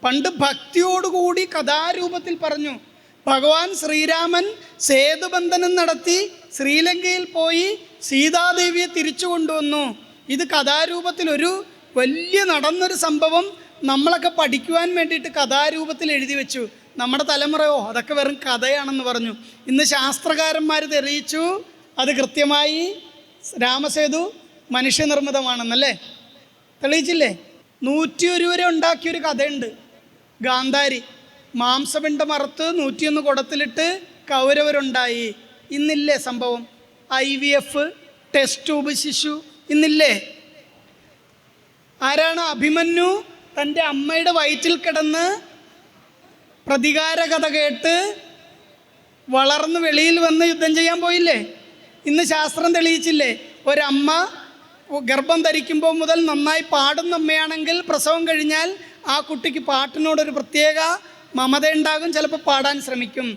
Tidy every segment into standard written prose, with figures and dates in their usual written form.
പണ്ട് ഭക്തിയോടുകൂടി കഥാരൂപത്തിൽ പറഞ്ഞു. ഭഗവാൻ ശ്രീരാമൻ സേതുബന്ധനം നടത്തി ശ്രീലങ്കയിൽ പോയി സീതാദേവിയെ തിരിച്ചു കൊണ്ടുവന്നു. ഇത് കഥാരൂപത്തിൽ ഒരു വലിയ നടന്നൊരു സംഭവം നമ്മളൊക്കെ പഠിക്കുവാൻ വേണ്ടിയിട്ട് കഥാരൂപത്തിൽ എഴുതി വെച്ചു. നമ്മുടെ തലമുറയോ അതൊക്കെ വെറും കഥയാണെന്ന് പറഞ്ഞു. ഇന്ന് ശാസ്ത്രകാരന്മാർ തെളിയിച്ചു അത് കൃത്യമായി രാമസേതു മനുഷ്യനിർമ്മിതമാണെന്നല്ലേ, തെളിയിച്ചില്ലേ? 101 വരെ ഉണ്ടാക്കിയൊരു കഥയുണ്ട്, ഗാന്ധാരി. മാംസപിണ്ഡം അറുത്ത് 101 കുടത്തിലിട്ട് കൗരവരുണ്ടായി. ഇന്നില്ലേ സംഭവം? IVF, ടെസ്റ്റ് ട്യൂബ് ശിശു ഇന്നില്ലേ? ആരാണ് അഭിമന്യു തൻ്റെ അമ്മയുടെ വയറ്റിൽ കിടന്ന് പ്രതികാര കഥ കേട്ട് വളർന്ന് വെളിയിൽ വന്ന് യുദ്ധം ചെയ്യാൻ പോയില്ലേ? ഇന്ന് ശാസ്ത്രം തെളിയിച്ചില്ലേ? ഒരമ്മ ഗർഭം ധരിക്കുമ്പോൾ മുതൽ നന്നായി പാടുന്ന അമ്മയാണെങ്കിൽ പ്രസവം കഴിഞ്ഞാൽ ആ കുട്ടിക്ക് പാട്ടിനോടൊരു പ്രത്യേക മമത ഉണ്ടാകും, ചിലപ്പോൾ പാടാൻ ശ്രമിക്കും.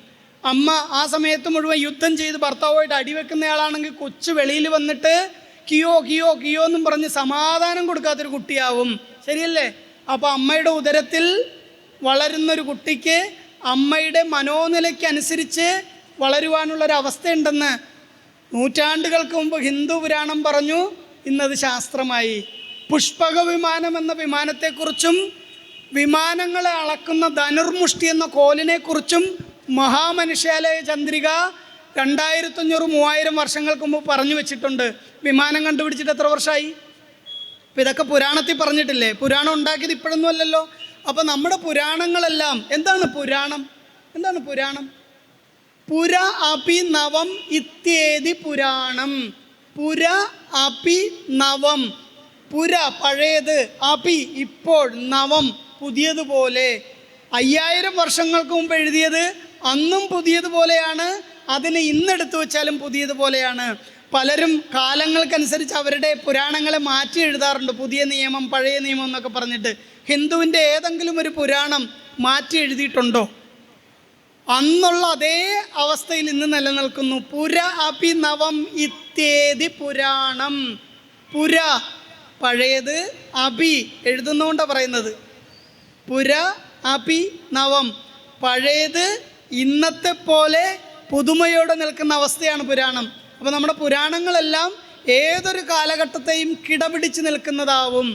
അമ്മ ആ സമയത്ത് മുഴുവൻ യുദ്ധം ചെയ്ത് ഭർത്താവുമായിട്ട് അടിവെക്കുന്നയാളാണെങ്കിൽ കൊച്ചു വെളിയിൽ വന്നിട്ട് കിയോ കിയോ കിയോ എന്നും പറഞ്ഞ് സമാധാനം കൊടുക്കാത്തൊരു കുട്ടിയാവും. ശരിയല്ലേ? അപ്പോൾ അമ്മയുടെ ഉദരത്തിൽ വളരുന്നൊരു കുട്ടിക്ക് അമ്മയുടെ മനോനിലയ്ക്കനുസരിച്ച് വളരുവാനുള്ളൊരവസ്ഥയുണ്ടെന്ന് നൂറ്റാണ്ടുകൾക്ക് മുമ്പ് ഹിന്ദു പുരാണം പറഞ്ഞു. ഇന്നത് ശാസ്ത്രമായി. പുഷ്പക വിമാനം എന്ന വിമാനത്തെക്കുറിച്ചും വിമാനങ്ങളെ അളക്കുന്ന ധനുർമുഷ്ടി എന്ന കോലിനെക്കുറിച്ചും മഹാമനുഷ്യാലയ ചന്ദ്രിക 2500-3000 വർഷങ്ങൾക്ക് മുമ്പ് പറഞ്ഞു വെച്ചിട്ടുണ്ട്. വിമാനം കണ്ടുപിടിച്ചിട്ട് എത്ര വർഷമായി? അപ്പം ഇതൊക്കെ പുരാണത്തിൽ പറഞ്ഞിട്ടില്ലേ? പുരാണം ഉണ്ടാക്കിയത് ഇപ്പോഴൊന്നും അല്ലല്ലോ. അപ്പം നമ്മുടെ പുരാണങ്ങളെല്ലാം എന്താണ് പുരാണം? എന്താണ് പുരാണം? പുര അപി നവം ഇത്യേതി പുരാണം. പുര അപി നവം. പുര പഴയത്, അപി ഇപ്പോൾ, നവം പുതിയതുപോലെ. 5000 വർഷങ്ങൾക്ക് മുമ്പ് എഴുതിയത് അന്നും പുതിയതുപോലെയാണ്, അതിന് ഇന്നെടുത്തു വെച്ചാലും പുതിയതുപോലെയാണ്. പലരും കാലങ്ങൾക്കനുസരിച്ച് അവരുടെ പുരാണങ്ങളെ മാറ്റി എഴുതാറുണ്ട്. പുതിയ നിയമം, പഴയ നിയമം എന്നൊക്കെ പറഞ്ഞിട്ട്. ഹിന്ദുവിൻ്റെ ഏതെങ്കിലും ഒരു പുരാണം മാറ്റി എഴുതിയിട്ടുണ്ടോ? അന്നുള്ള അതേ അവസ്ഥയിൽ ഇന്ന് നിലനിൽക്കുന്നു. പുര അപി നവം ഇത്യേതി പുരാണം. പുര പഴയത്, അപി എഴുതുന്നുകൊണ്ടാണ് പറയുന്നത്. പുര അപി നവം, പഴയത് ഇന്നത്തെ പോലെ പുതുമയോടെ നിൽക്കുന്ന അവസ്ഥയാണ് പുരാണം. അപ്പോൾ നമ്മുടെ പുരാണങ്ങളെല്ലാം ഏതൊരു കാലഘട്ടത്തെയും കിടപിടിച്ച് നിൽക്കുന്നതാവും.